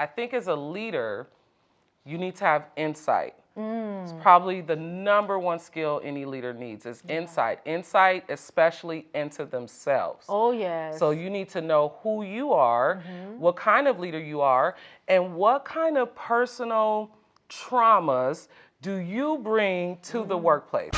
I think as a leader, you need to have insight. It's probably the number one skill any leader needs is insight. Insight, especially into themselves. Oh, yes. So you need to know who you are, what kind of leader you are, and what kind of personal traumas do you bring to the workplace.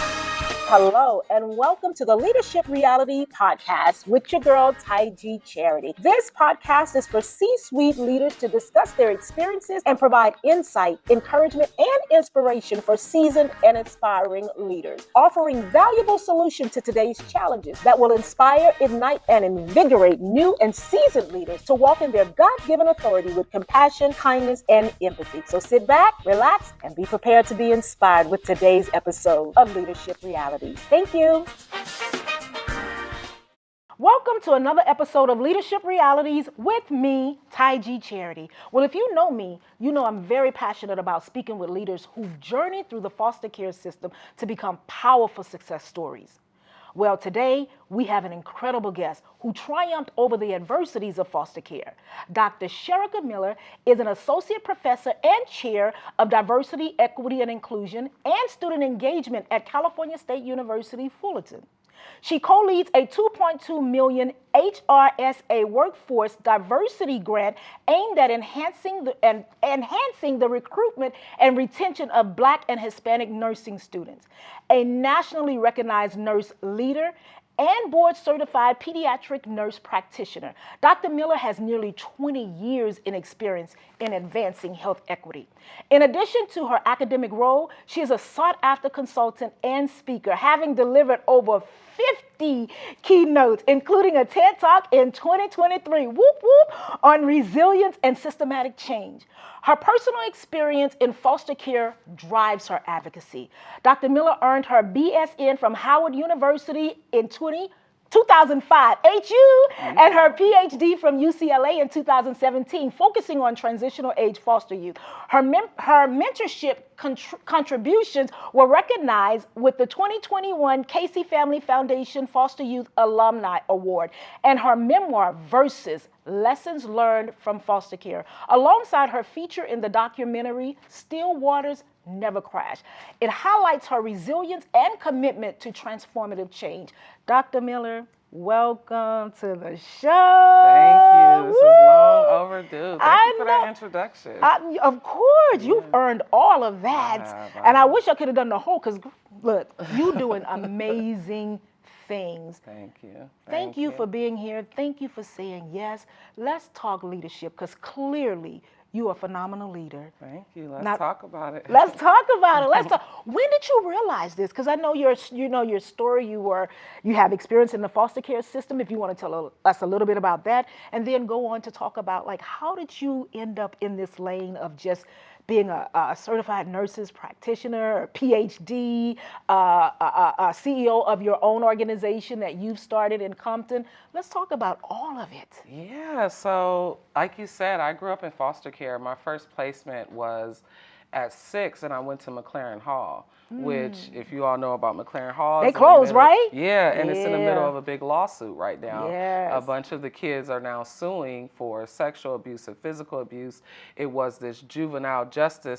Hello, and welcome to the Leadership Reality Podcast with your girl, Taiji Charity. This podcast is for C-suite leaders to discuss their experiences and provide insight, encouragement, and inspiration for seasoned and inspiring leaders, offering valuable solutions to today's challenges that will inspire, ignite, and invigorate new and seasoned leaders to walk in their God-given authority with compassion, kindness, and empathy. So sit back, relax, and be prepared to be inspired with today's episode of Leadership Reality. Thank you. Welcome to another episode of Leadership Realities with me, Taiji Charity. Well, if you know me, you know I'm very passionate about speaking with leaders who've journeyed through the foster care system to become powerful success stories. Well, today we have an incredible guest who triumphed over the adversities of foster care. Dr. Sharrica Miller is an associate professor and chair of diversity, equity, and inclusion and student engagement at California State University, Fullerton. She co-leads a $2.2 million HRSA workforce diversity grant aimed at enhancing the recruitment and retention of Black and Hispanic nursing students. A nationally recognized nurse leader and board-certified pediatric nurse practitioner, Dr. Miller has nearly 20 years in experience in advancing health equity. In addition to her academic role, she is a sought-after consultant and speaker, having delivered over 50 keynotes, including a TED Talk in 2023, whoop whoop, on resilience and systematic change. Her personal experience in foster care drives her advocacy. Dr. Miller earned her BSN from Howard University in 2005, HU, and her PhD from UCLA in 2017, focusing on transitional-age foster youth. Her mentorship contributions were recognized with the 2021 Casey Family Foundation Foster Youth Alumni Award, and her memoir, Versus, Lessons Learned from Foster Care, alongside her feature in the documentary, Still Waters Never Crash. It highlights her resilience and commitment to transformative change. Dr. Miller, welcome to the show. Thank you. This is long overdue. Thank you for that introduction. Of course, you've earned all of that. And I wish I could have done the whole, because look, you're doing amazing things. Thank you. Thank you for being here. Thank you for saying yes. Let's talk leadership, because clearly you're a phenomenal leader. Thank you. Let's talk about it. Let's talk about it. Let's talk. When did you realize this? Because I know your story. You have experience in the foster care system. If you want to tell us a little bit about that, and then go on to talk about, like, how did you end up in this lane of just being a certified nurses practitioner, a PhD, a CEO of your own organization that you've started in Compton. Let's talk about all of it. Yeah, so like you said, I grew up in foster care. My first placement was at 6, and I went to McLaren Hall, which, if you all know about McLaren Hall, they closed, right? Yeah, and it's in the middle of a big lawsuit right now. Yes. A bunch of the kids are now suing for sexual abuse and physical abuse. It was this juvenile detention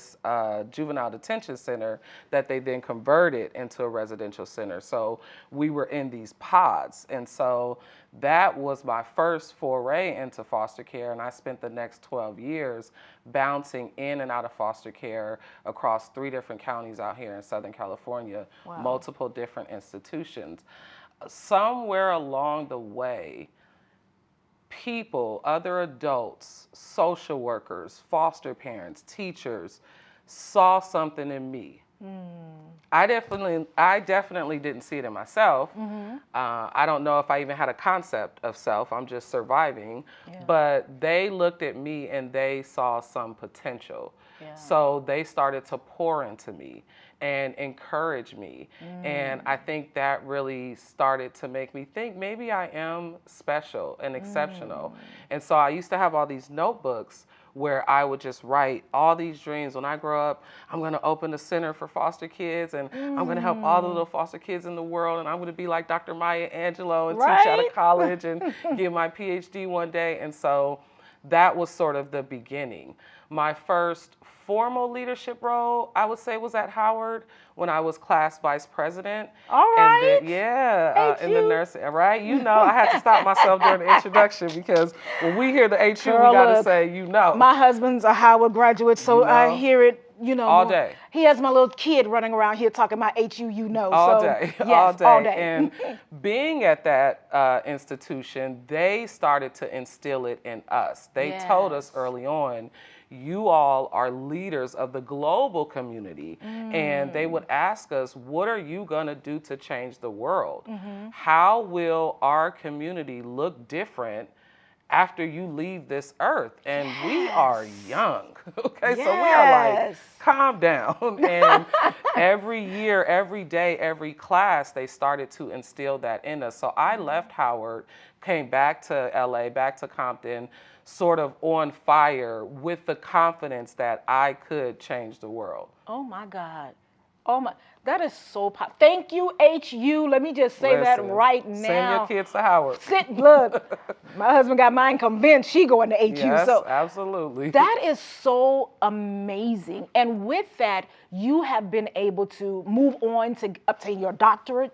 center that they then converted into a residential center. So we were in these pods, and so that was my first foray into foster care, and I spent the next 12 years bouncing in and out of foster care across 3 different counties out here in Southern California, multiple different institutions. Somewhere along the way, people, other adults, social workers, foster parents, teachers, saw something in me. I definitely didn't see it in myself. I don't know if I even had a concept of self. I'm just surviving. But they looked at me and they saw some potential. So they started to pour into me and encourage me. And I think that really started to make me think maybe I am special and exceptional. And so I used to have all these notebooks where I would just write all these dreams. When I grow up, I'm gonna open a center for foster kids, and I'm gonna help all the little foster kids in the world, and I'm gonna be like Dr. Maya Angelou and teach out of college and get my PhD one day. And so that was sort of the beginning. My first formal leadership role, I would say, was at Howard when I was class vice president. All And right. then, in the nursing, right? You know, I had to stop myself during the introduction because when we hear the HU, Girl, we got to look, say, you know. My husband's a Howard graduate, so You know. I hear it, All day. He has my little kid running around here talking about HU, All so, day, yes, all day. And being at that institution, they started to instill it in us. They told us early on, you all are leaders of the global community. And they would ask us, what are you going to do to change the world? How will our community look different after you leave this earth? And we are young, okay? So we are like, calm down. And every year, every day, every class, they started to instill that in us. So I left Howard, came back to LA, back to Compton, sort of on fire with the confidence that I could change the world. Oh my God. Oh my, that is so powerful. Thank you, HU. Let me just say that right now. Send your kids to Howard. Look, my husband got mine convinced she going to HU. Yes, so absolutely. That is so amazing. And with that, you have been able to move on to obtain your doctoral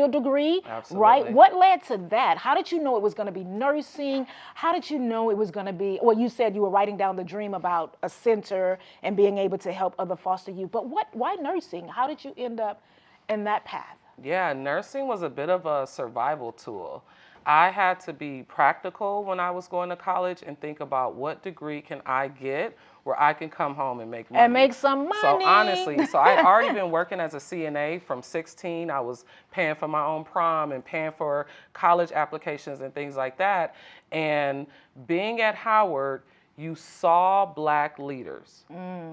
degree, Absolutely. right? What led to that? How did you know it was going to be nursing? How did you know it was going to be, well, you said you were writing down the dream about a center and being able to help other foster youth, but why nursing? How did you end up in that path? Yeah, nursing was a bit of a survival tool. I had to be practical when I was going to college and think about what degree can I get where I can come home and make money. And make some money. So honestly, I'd already been working as a CNA from 16. I was paying for my own prom and paying for college applications and things like that. And being at Howard, you saw Black leaders.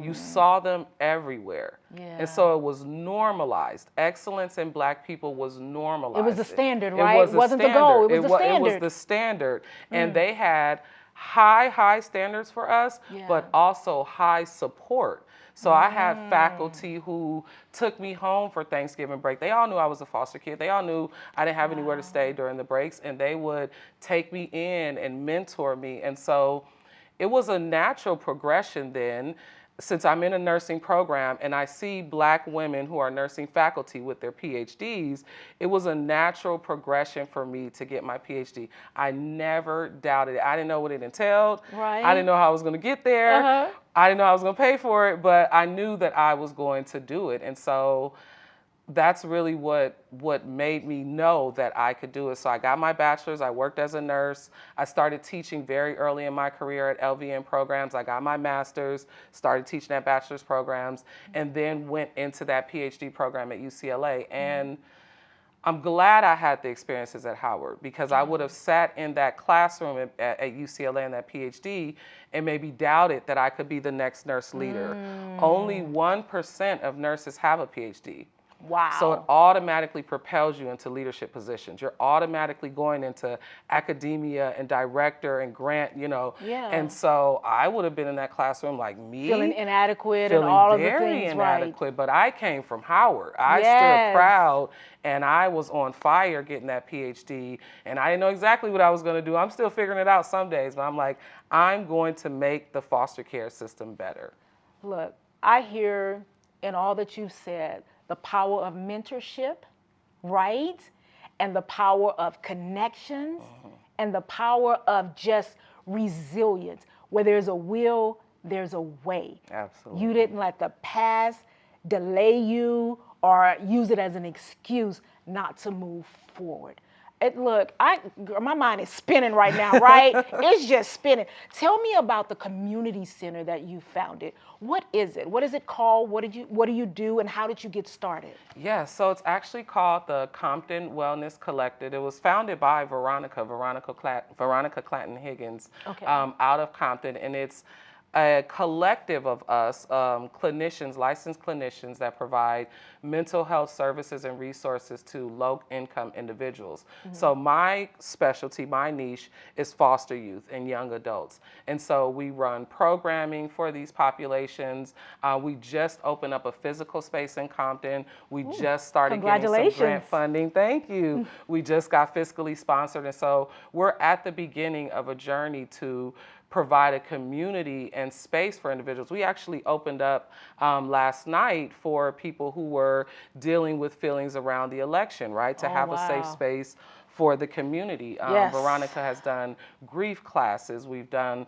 You saw them everywhere. Yeah. And so it was normalized. Excellence in Black people was normalized. It was the standard, right? It wasn't standard. the goal, it was the standard. It was the standard. And they had high standards for us, but also high support. So I had faculty who took me home for Thanksgiving break. They all knew I was a foster kid. They all knew I didn't have anywhere to stay during the breaks, and they would take me in and mentor me. And so it was a natural progression then, since I'm in a nursing program and I see Black women who are nursing faculty with their PhDs, it was a natural progression for me to get my PhD. I never doubted it. I didn't know what it entailed. Right. I didn't know how I was going to get there. I didn't know how I was going to pay for it, but I knew that I was going to do it. And so that's really what made me know that I could do it. So I got my bachelor's, I worked as a nurse. I started teaching very early in my career at LVN programs. I got my master's, started teaching at bachelor's programs, and then went into that PhD program at UCLA. And I'm glad I had the experiences at Howard, because I would have sat in that classroom at UCLA in that PhD and maybe doubted that I could be the next nurse leader. Only 1% of nurses have a PhD. Wow. So it automatically propels you into leadership positions. You're automatically going into academia and director and grant, And so I would have been in that classroom like me. Feeling inadequate and all of the things, very inadequate, right. But I came from Howard. I stood proud and I was on fire getting that PhD, and I didn't know exactly what I was going to do. I'm still figuring it out some days, but I'm like, I'm going to make the foster care system better. Look, I hear in all that you've said, the power of mentorship, right? And the power of connections, and the power of just resilience. Where there's a will, there's a way. Absolutely. You didn't let the past delay you or use it as an excuse not to move forward. Look, my mind is spinning right now, right? It's just spinning. Tell me about the community center that you founded. What is it? What is it called? What do you do, and how did you get started? Yeah, so it's actually called the Compton Wellness Collective. It was founded by Veronica Clanton Higgins, out of Compton, and it's a collective of us, clinicians, licensed clinicians that provide mental health services and resources to low-income individuals. So my specialty, my niche, is foster youth and young adults. And so we run programming for these populations. We just opened up a physical space in Compton. We just started getting some grant funding. Thank you. We just got fiscally sponsored. And so we're at the beginning of a journey to provide a community and space for individuals. We actually opened up last night for people who were dealing with feelings around the election, right? To have a safe space for the community. Yes. Veronica has done grief classes. We're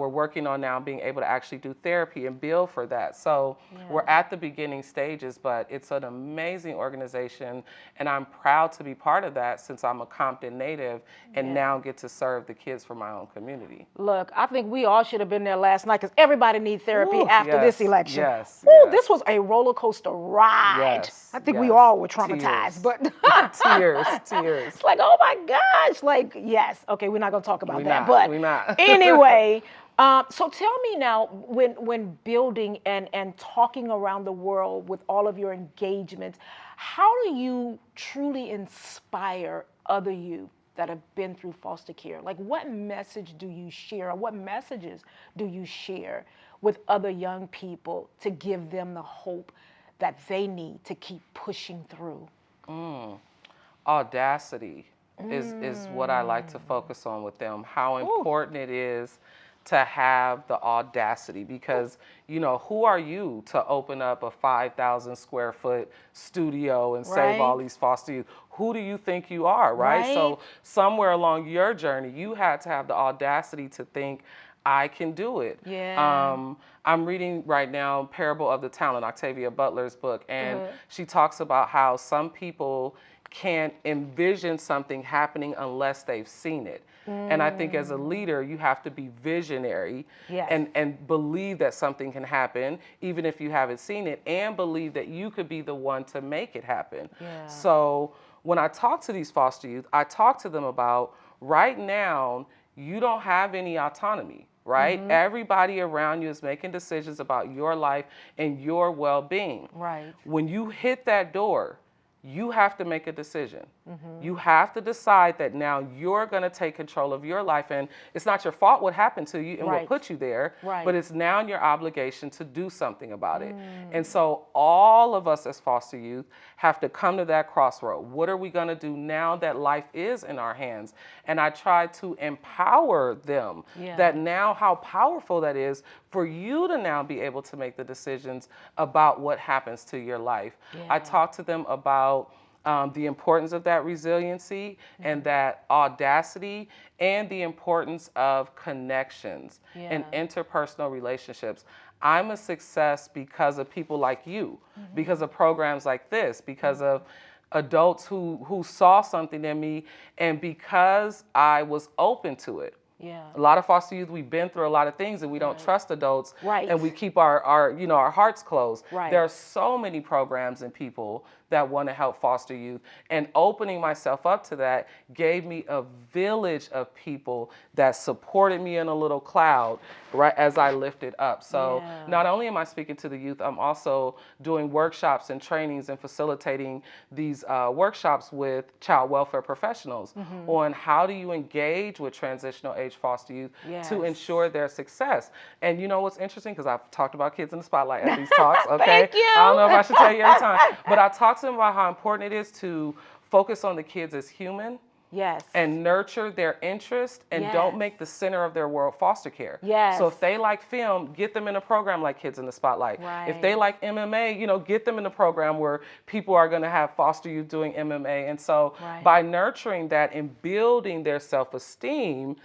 working on now being able to actually do therapy and bill for that. So we're at the beginning stages, but it's an amazing organization, and I'm proud to be part of that since I'm a Compton native and now get to serve the kids from my own community. Look, I think we all should have been there last night because everybody needs therapy after this election. Yes, This was a roller coaster ride. Yes, I think we all were traumatized, Tears. but Tears. it's like, oh my gosh, like, yes. Okay, we're not going to talk about that. But we're not. anyway, so tell me now, when building and talking around the world with all of your engagements, how do you truly inspire other youth that have been through foster care? Like, what message do you share, or what messages do you share with other young people to give them the hope that they need to keep pushing through? Audacity is what I like to focus on with them. How important it is to have the audacity, because who are you to open up a 5,000 square foot studio and save all these foster youth? Who do you think you are, right? So somewhere along your journey, you had to have the audacity to think, I can do it. I'm reading right now Parable of the Talent, Octavia Butler's book, and she talks about how some people can't envision something happening unless they've seen it. And I think as a leader, you have to be visionary and believe that something can happen, even if you haven't seen it, and believe that you could be the one to make it happen. So when I talk to these foster youth, I talk to them about, right now, you don't have any autonomy, right? Everybody around you is making decisions about your life and your well-being. When you hit that door, you have to make a decision. You have to decide that now you're going to take control of your life, and it's not your fault what happened to you and what put you there, but it's now your obligation to do something about it. And so all of us as foster youth have to come to that crossroad. What are we going to do now that life is in our hands? And I try to empower them that now how powerful that is for you to now be able to make the decisions about what happens to your life. I talk to them about the importance of that resiliency and that audacity, and the importance of connections and interpersonal relationships. I'm a success because of people like you, because of programs like this, because of adults who saw something in me, and because I was open to it. A lot of foster youth, we've been through a lot of things, and we don't trust adults, and we keep our hearts closed. There are so many programs and people that want to help foster youth, and opening myself up to that gave me a village of people that supported me in a little cloud, right, as I lifted up. So not only am I speaking to the youth, I'm also doing workshops and trainings and facilitating these workshops with child welfare professionals on how do you engage with transitional-age foster youth to ensure their success. And you know what's interesting, because I've talked about kids in the spotlight at these talks, okay? Thank you. I don't know if I should tell you every time, but I talk to them about how important it is to focus on the kids as human. And nurture their interest, and don't make the center of their world foster care. So if they like film, get them in a program like Kids in the Spotlight. If they like MMA, get them in a program where people are going to have foster youth doing MMA. And so by nurturing that and building their self-esteem,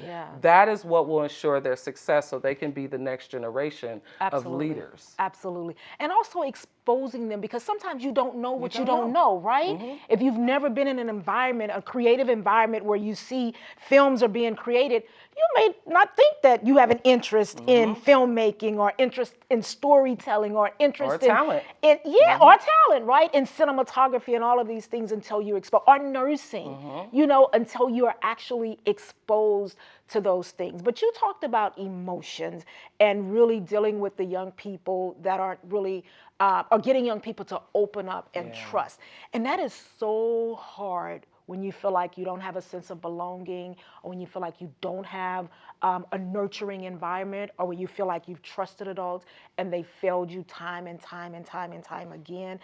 that is what will ensure their success, so they can be the next generation of leaders. Absolutely. And also exposing them, because sometimes you don't know what you don't know, right? If you've never been in an environment, a creative environment where you see films are being created, you may not think that you have an interest in filmmaking, or interest in storytelling, or interest or talent. or talent, right? In cinematography and all of these things, until you're exposed, or nursing, until you are actually exposed to those things. But you talked about emotions and really dealing with the young people that aren't really, or getting young people to open up and trust. And that is so hard when you feel like you don't have a sense of belonging, or when you feel like you don't have a nurturing environment, or when you feel like you've trusted adults and they failed you time and time and time and time again.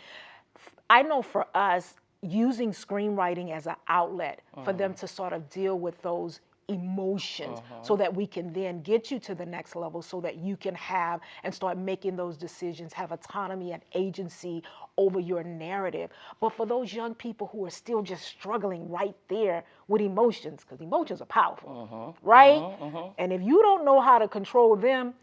I know for us, using screenwriting as an outlet for them to sort of deal with those emotions so that we can then get you to the next level so that you can have and start making those decisions, have autonomy and agency over your narrative. But for those young people who are still just struggling right there with emotions, because emotions are powerful, right? And if you don't know how to control them,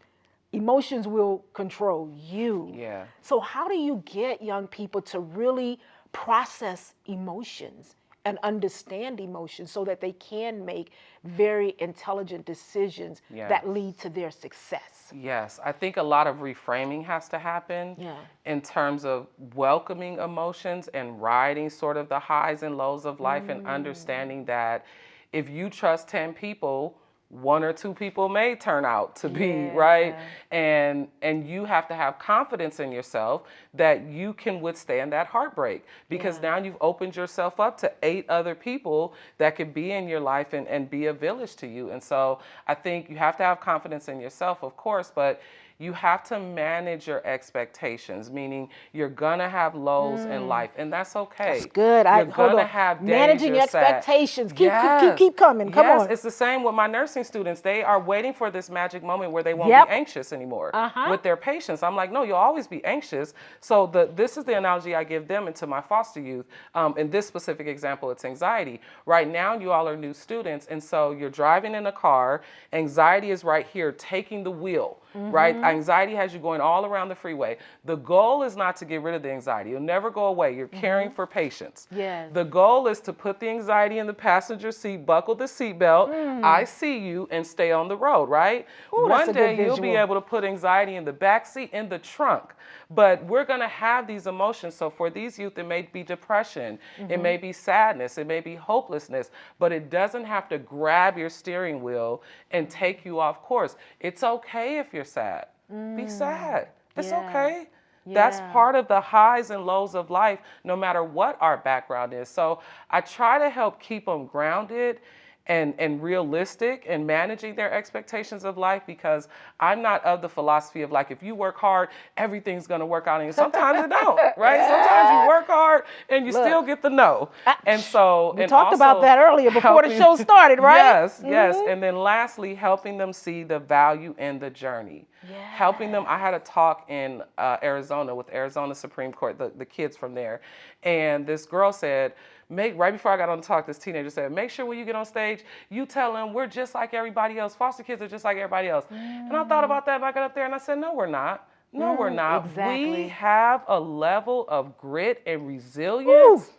emotions will control you. Yeah. So how do you get young people to really process emotions and understand emotions so that they can make very intelligent decisions that lead to their success? Yes, I think a lot of reframing has to happen in terms of welcoming emotions and riding sort of the highs and lows of life and understanding that if you trust 10 people, 1 or 2 people may turn out to be right, and you have to have confidence in yourself that you can withstand that heartbreak, because now you've opened yourself up to 8 other people that could be in your life and be a village to you. And so I think you have to have confidence in yourself, of course, but you have to manage your expectations, meaning you're gonna have lows in life, and that's okay. That's good. You're gonna have days managing you're sad. expectations. Keep coming. Come on. It's the same with my nursing students. They are waiting for this magic moment where they won't be anxious anymore with their patients. I'm like, no, you'll always be anxious. So this is the analogy I give them and to my foster youth. In this specific example, it's anxiety. Right now, you all are new students, and so you're driving in a car. Anxiety is right here, taking the wheel. Right? Anxiety has you going all around the freeway. The goal is not to get rid of the anxiety. It'll never go away. You're caring for patients. Yes. The goal is to put the anxiety in the passenger seat, buckle the seatbelt, I see you, and stay on the road, right? Ooh, that's One a day good you'll be visual. able to put anxiety in the back seat, in the trunk. But we're going to have these emotions. So for these youth, it may be depression. It may be sadness. It may be hopelessness. But it doesn't have to grab your steering wheel and take you off course. It's okay if you're sad. Be sad. It's okay. That's part of the highs and lows of life, no matter what our background is. So I try to help keep them grounded and realistic and managing their expectations of life, because I'm not of the philosophy of like, if you work hard, everything's going to work out. And sometimes it don't, right? Sometimes you work hard and you still get the no. And so we talked about that earlier before the show started, right? Yes, yes. And then lastly, helping them see the value in the journey. Helping them. I had a talk in Arizona with Arizona Supreme Court, the kids from there. And this girl said, right before I got on the talk, this teenager said, make sure when you get on stage, you tell them we're just like everybody else. Foster kids are just like everybody else. And I thought about that and I got up there and I said, no, we're not. No, we're not. Exactly. We have a level of grit and resilience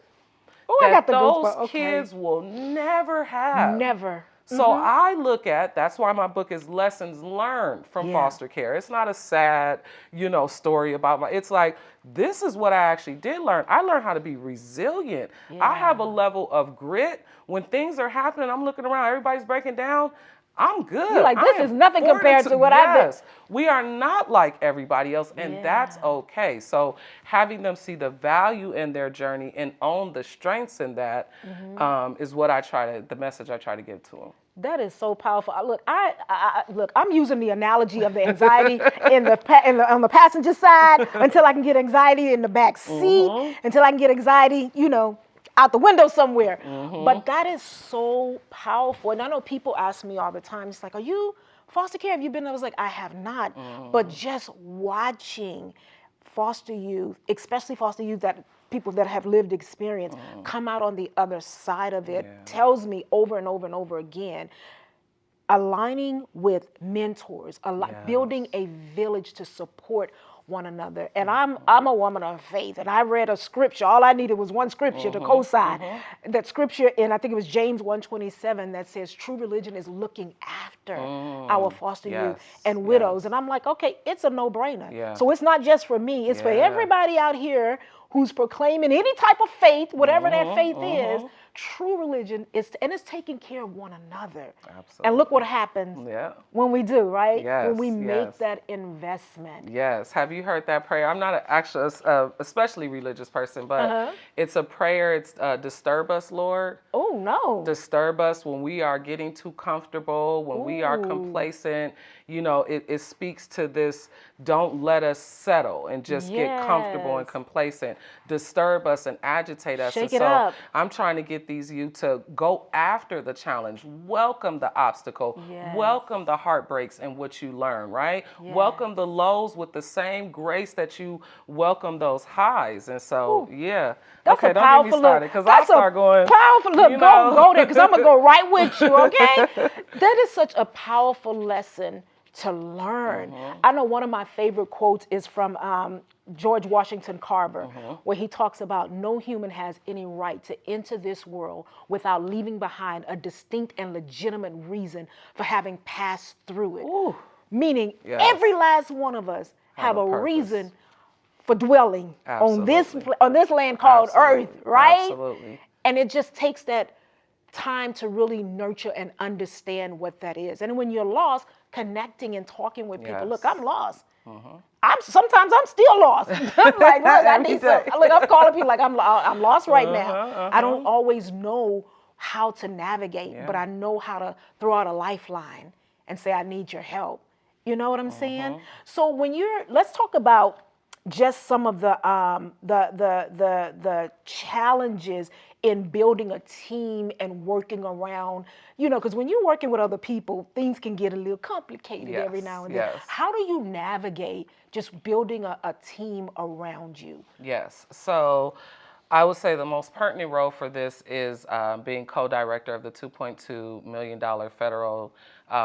I got that the those kids will never have. Never. So I look at, that's why my book is Lessons Learned from Foster Care. It's not a sad, story about it's like, this is what I actually did learn. I learned how to be resilient. I have a level of grit. When things are happening, I'm looking around, everybody's breaking down. I'm good. You're like, this is nothing compared to what I've been. We are not like everybody else, and that's okay. So having them see the value in their journey and own the strengths in that is what the message I try to give to them. That is so powerful. Look, I'm using the analogy of the anxiety on the passenger side until I can get anxiety in the back seat, until I can get anxiety, out the window somewhere. But that is so powerful. And I know people ask me all the time, it's like, are you foster care? Have you been? I was like, I have not. But just watching foster youth, especially foster youth people that have lived experience, come out on the other side of it, tells me over and over and over again, aligning with mentors, building a village to support one another. And I'm a woman of faith, and I read a scripture. All I needed was one scripture to co-sign. That scripture in, I think it was James 1:27, that says true religion is looking after our foster youth and widows. And I'm like, okay, it's a no-brainer. So it's not just for me, it's for everybody out here who's proclaiming any type of faith, whatever that faith is. True religion is, and it's taking care of one another. Absolutely. And look what happens when we do, right? When we make that investment. Yes. Have you heard that prayer? I'm not actually especially religious person, but it's a prayer. It's disturb us, Lord. Oh, no. Disturb us when we are getting too comfortable, when we are complacent. it speaks to this, don't let us settle and just get comfortable and Yes. complacent, disturb us and agitate us. Shake And it so up. I'm trying to get these youth to go after the challenge, welcome the obstacle, Yes. welcome the heartbreaks and what you learn, right? Yes. Welcome the lows with the same grace that you welcome those highs. And so, yeah. That's Okay, a don't powerful get me started, because I'll start going. Powerful look. you know. Go there, because I'm gonna go right with you. Okay, that is such a powerful lesson to learn. I know one of my favorite quotes is from George Washington Carver, where he talks about no human has any right to enter this world without leaving behind a distinct and legitimate reason for having passed through it. Ooh. Meaning, Yes. every last one of us have a purpose. reason for dwelling on Absolutely. this land called Absolutely. Earth, right? Absolutely. And it just takes that time to really nurture and understand what that is. And when you're lost, connecting and talking with people. Yes. Look, I'm lost. Sometimes I'm still lost. I'm like, look, I need some. Look, I'm calling people like I'm lost right now. I don't always know how to navigate, but I know how to throw out a lifeline and say I need your help. You know what I'm saying? So let's talk about just some of the challenges in building a team and working around, because when you're working with other people, things can get a little complicated every now and then. Yes. How do you navigate just building a team around you? Yes. So I would say the most pertinent role for this is being co-director of the $2.2 million federal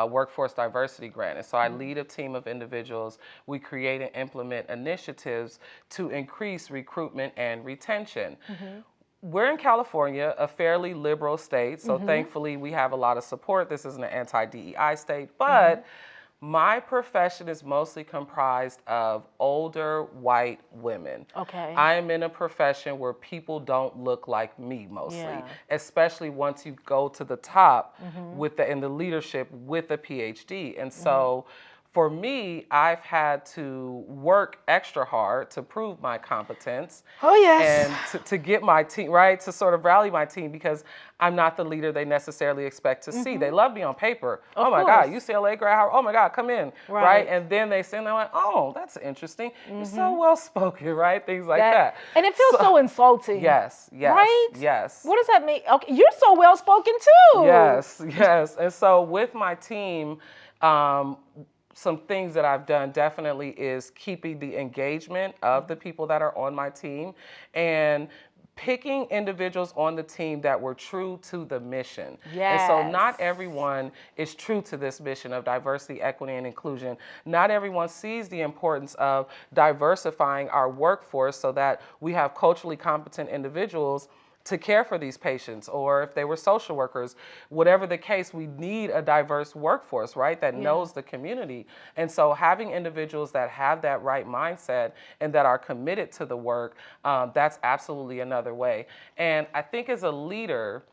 workforce diversity grant. And so I lead a team of individuals. We create and implement initiatives to increase recruitment and retention. We're in California, a fairly liberal state, so thankfully we have a lot of support. This isn't an anti-DEI state, but my profession is mostly comprised of older white women. Okay. I am in a profession where people don't look like me mostly, especially once you go to the top in the leadership with a PhD. And so for me, I've had to work extra hard to prove my competence. Oh, yes. And to get my team, right, to sort of rally my team, because I'm not the leader they necessarily expect to see. They love me on paper. Oh my God, UCLA grad, oh my God, come in, right? And then they say, and they're like, oh, that's interesting. You're so well spoken, right? Things like that. And it feels so insulting. Yes, yes, right? yes. What does that mean? Okay, you're so well spoken too. Yes, yes. And so with my team, some things that I've done definitely is keeping the engagement of the people that are on my team and picking individuals on the team that were true to the mission. Yes. And so not everyone is true to this mission of diversity, equity, and inclusion. Not everyone sees the importance of diversifying our workforce so that we have culturally competent individuals to care for these patients, or if they were social workers, whatever the case, we need a diverse workforce, right, that knows the community. And so having individuals that have that right mindset and that are committed to the work, that's absolutely another way. And I think as a leader,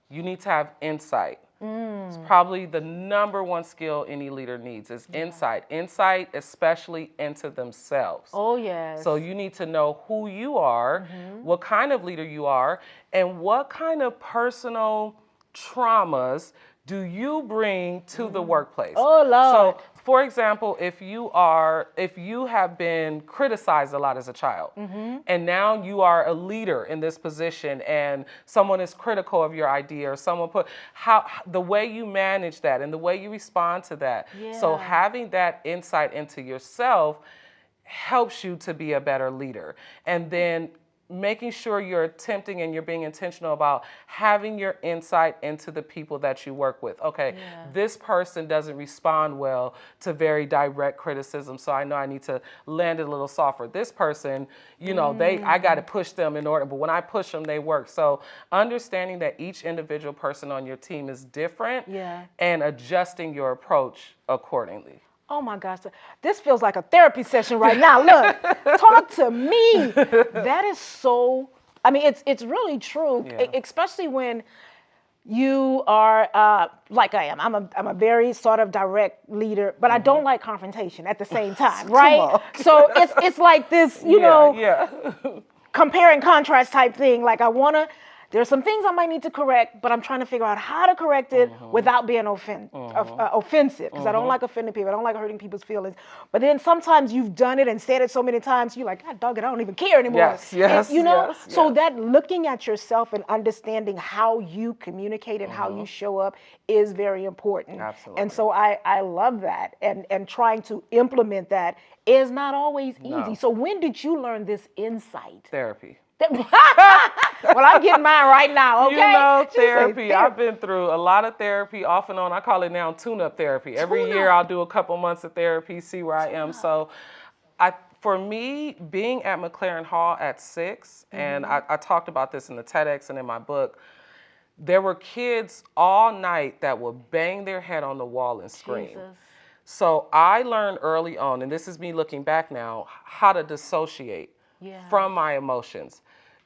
you need to have insight. It's probably the number one skill any leader needs is insight. Insight, especially into themselves. Oh, yes. So you need to know who you are, what kind of leader you are, and what kind of personal traumas do you bring to the workplace. Oh, Lord. So, for example, if you have been criticized a lot as a child, and now you are a leader in this position, and someone is critical of your idea, or someone the way you manage that and the way you respond to that. So having that insight into yourself helps you to be a better leader. And then making sure you're attempting and you're being intentional about having your insight into the people that you work with. Okay, this person doesn't respond well to very direct criticism, so I know I need to land it a little softer. This person, I got to push them in order, but when I push them, they work. So understanding that each individual person on your team is different and adjusting your approach accordingly. Oh my gosh, this feels like a therapy session right now. Look, talk to me. That is so, it's really true, especially when you are like I am. I'm a very sort of direct leader, but I don't like confrontation at the same time, right? So it's like this, compare and contrast type thing. Like I want to There's some things I might need to correct, but I'm trying to figure out how to correct it without being offensive, because I don't like offending people. I don't like hurting people's feelings. But then sometimes you've done it and said it so many times, you're like, God dog it, I don't even care anymore. Yes, yes, you know? yes, So yes. that looking at yourself and understanding how you communicate and how you show up is very important. Absolutely. And so I love that. And trying to implement that is not always easy. No. So when did you learn this insight? Therapy. Well, I'm getting mine right now, okay? You know, She say therapy. I've been through a lot of therapy off and on. I call it now tune-up therapy. Every year I'll do a couple months of therapy, see where I am. So for me, being at McLaren Hall at 6, and I talked about this in the TEDx and in my book, there were kids all night that would bang their head on the wall and scream. Jesus. So I learned early on, and this is me looking back now, how to dissociate from my emotions.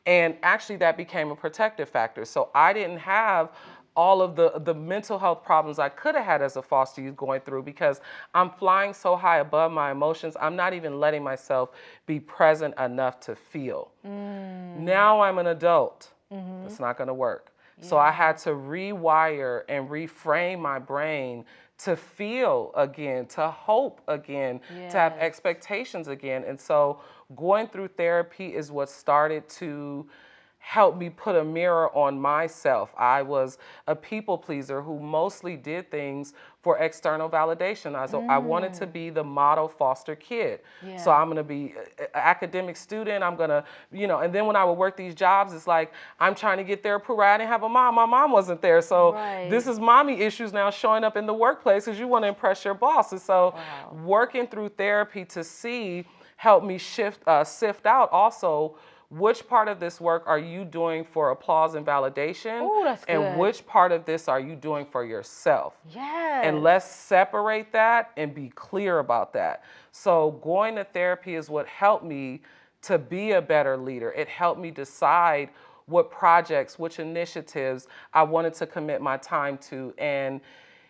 And actually that became a protective factor. So I didn't have all of the mental health problems I could have had as a foster youth going through, because I'm flying so high above my emotions, I'm not even letting myself be present enough to feel. Now I'm an adult. It's not going to work. So I had to rewire and reframe my brain to feel again, to hope again, to have expectations again. And so going through therapy is what started to help me put a mirror on myself. I was a people pleaser who mostly did things for external validation. I wanted to be the model foster kid. So I'm going to be an academic student. I'm going to, and then when I would work these jobs, it's like, I'm trying to get their approval. I didn't have a mom. My mom wasn't there. So this is mommy issues now showing up in the workplace because you want to impress your boss. And so working through therapy to see helped me sift out also which part of this work are you doing for applause and validation? Ooh, that's good. And which part of this are you doing for yourself? Yes. And let's separate that and be clear about that. So going to therapy is what helped me to be a better leader. It helped me decide what projects, which initiatives I wanted to commit my time to. And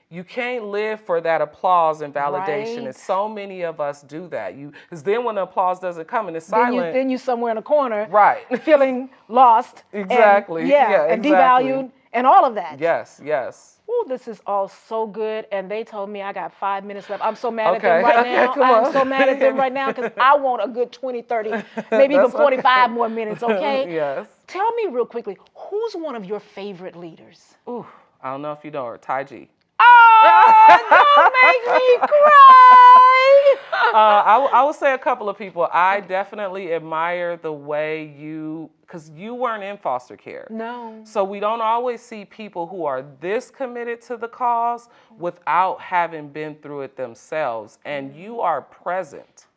you can't live for that applause and validation. Right. And so many of us do that. Because then when the applause doesn't come and it's silent. Then you somewhere in a corner. Right. Feeling lost. Exactly. And, exactly. devalued and all of that. Yes, yes. Ooh, this is all so good. And they told me I got 5 minutes left. I'm so mad at them Okay. right now. Come I'm on. so mad at them right now because I want a good 20, 30, maybe even 45 more minutes, okay? Yes. Tell me real quickly, who's one of your favorite leaders? Ooh, I don't know if you know her, Tai G. Oh, don't make me cry. I would say a couple of people. I definitely admire the way because you weren't in foster care. No. So we don't always see people who are this committed to the cause without having been through it themselves. And you are present.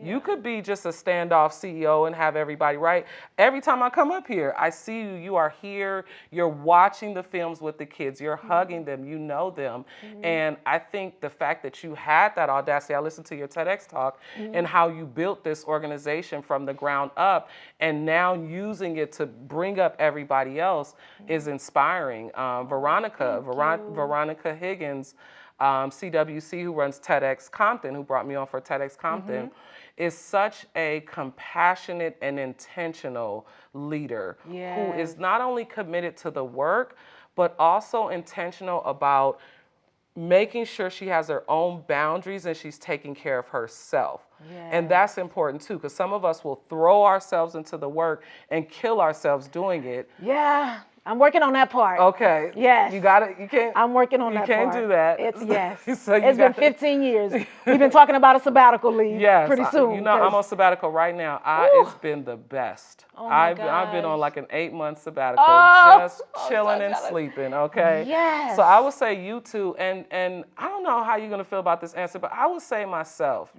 You could be just a standoff CEO and have everybody, right? Every time I come up here, I see you. You are here. You're watching the films with the kids. You're hugging them. You know them. And I think the fact that you had that audacity, I listened to your TEDx talk and how you built this organization from the ground up and now using it to bring up everybody else is inspiring. Veronica Higgins, CWC, who runs TEDx Compton, who brought me on for TEDx Compton, is such a compassionate and intentional leader who is not only committed to the work, but also intentional about making sure she has her own boundaries and she's taking care of herself. And that's important too, because some of us will throw ourselves into the work and kill ourselves doing it. Yeah. I'm working on that part. Okay. Yes. You got it. You can't. I'm working on that part. You can't do that. It's So it's been 15 years. We've been talking about a sabbatical leave pretty soon. I'm on sabbatical right now. It's been the best. Oh my I've been on gosh. like an 8-month sabbatical, just chilling and sleeping, okay? Yes. So I would say you two, and I don't know how you're going to feel about this answer, but I would say myself,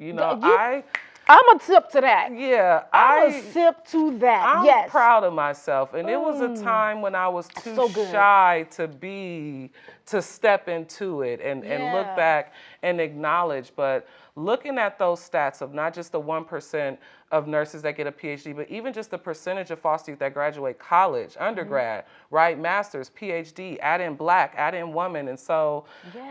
I'm a sip to that. Yeah, I'm a sip to that. I'm proud of myself. And it was a time when I was too shy to step into it and look back and acknowledge. But looking at those stats of not just the 1% of nurses that get a PhD, but even just the percentage of foster youth that graduate college, undergrad, right, master's, PhD, add in Black, add in woman. And so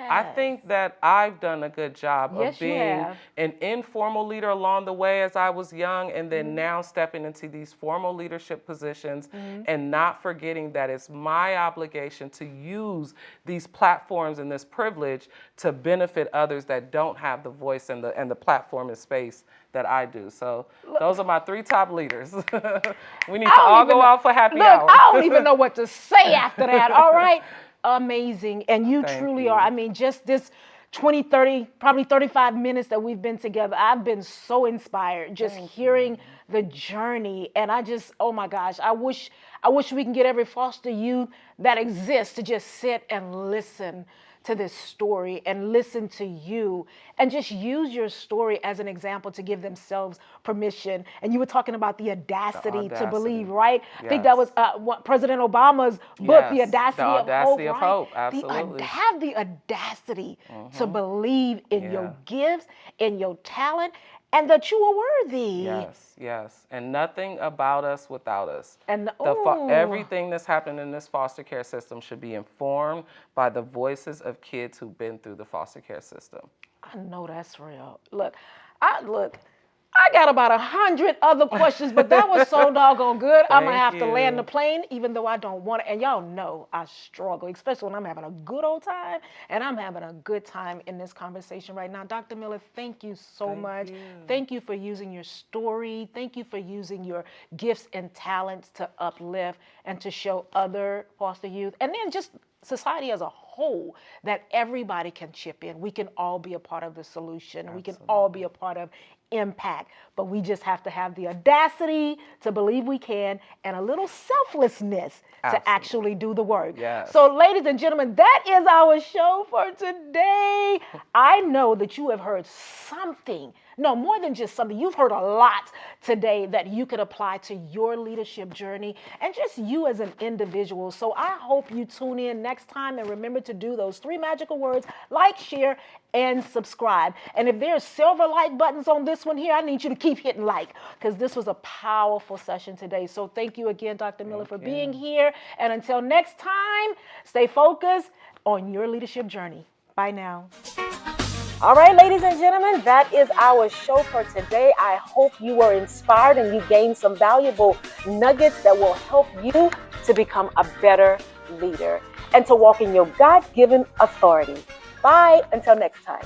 I think that I've done a good job of being an informal leader along the way as I was young, and then now stepping into these formal leadership positions, and not forgetting that it's my obligation to use these platforms and this privilege to benefit others that don't have the voice and the platform and space that I do. So those are my 3 top leaders. We need to all go out for happy hour. I don't even know what to say after that. All right. Amazing. And you Thank truly you. are. I mean, just this 20, 30, probably 35 minutes that we've been together, I've been so inspired just hearing the journey. And I just, oh my gosh, I wish we can get every foster youth that exists to just sit and listen to this story and listen to you and just use your story as an example to give themselves permission. And you were talking about the audacity to believe, right? I think that was President Obama's book, The Audacity of Hope. Absolutely. Have the audacity to believe in your gifts, in your talent, and that you are worthy. Yes. And nothing about us without us. And everything that's happening in this foster care system should be informed by the voices of kids who've been through the foster care system. I know that's real. I got about 100 other questions, but that was so doggone good. I'm going to have to land the plane, even though I don't want it. And y'all know I struggle, especially when I'm having a good old time. And I'm having a good time in this conversation right now. Dr. Miller, thank you so much. Thank you for using your story. Thank you for using your gifts and talents to uplift and to show other foster youth. And then just society as a whole, that everybody can chip in. We can all be a part of the solution. Absolutely. We can all be a part of impact, but we just have to have the audacity to believe we can and a little selflessness to actually do the work. So ladies and gentlemen, that is our show for today. I know that you have heard something, no, more than just something. You've heard a lot today that you could apply to your leadership journey and just you as an individual. So I hope you tune in next time and remember to do those 3 magical words: like, share, and subscribe. And if there's silver like buttons on this one here, I need you to keep hitting like, because this was a powerful session today. So thank you again, Dr. Miller, for being here. And until next time, stay focused on your leadership journey. Bye now. All right, ladies and gentlemen, that is our show for today. I hope you were inspired and you gained some valuable nuggets that will help you to become a better leader and to walk in your God-given authority. Bye until next time.